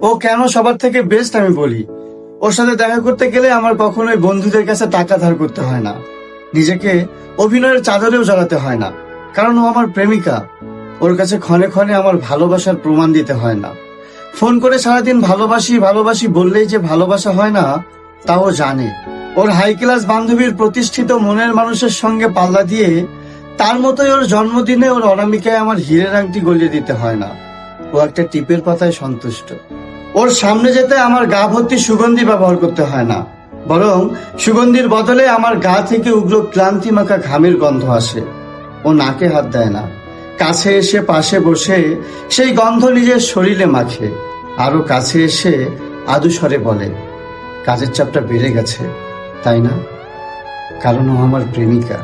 ও কেন সবার থেকে বেস্ট আমি বলি। ওর সাথে দেখা করতে গেলে আমার কখনোই বন্ধুদের কাছে টাকা ধার করতে হয় না, নিজেকে অভিনয়ের চাদরেও জড়াতে হয় না, কারণ ও আমার প্রেমিকা। ওর কাছে ক্ষণে ক্ষণে আমার ভালোবাসার প্রমাণ দিতে হয় না। ফোন করে সারাদিন ভালোবাসি ভালোবাসি বললেই যে ভালোবাসা হয় না তাও জানে। ওর হাই ক্লাস বান্ধবীর প্রতিষ্ঠিত মনের মানুষের সঙ্গে পাল্লা দিয়ে তার মতোই ওর জন্মদিনে ওর অনামিকায় আমার হীরের আংটি গলিয়ে দিতে হয় না। ও একটা টিপের পাতায় সন্তুষ্ট। ওর সামনে যেতে আমার গা ভর্তি সুগন্ধি ব্যবহার করতে হয় না, বরং সুগন্ধির বদলে আমার গা থেকে উগ্র ক্লান্তি মাখা ঘামের গন্ধ আসে। ও নাকে হাত দেয় না, কাছে এসে পাশে বসে সেই গন্ধ নিজের শরীরে মাখে। আরো কাছে এসে আদু স্বরে বলে, কাজের চাপটা বেড়ে গেছে তাই না? কারণ ও আমার প্রেমিকা।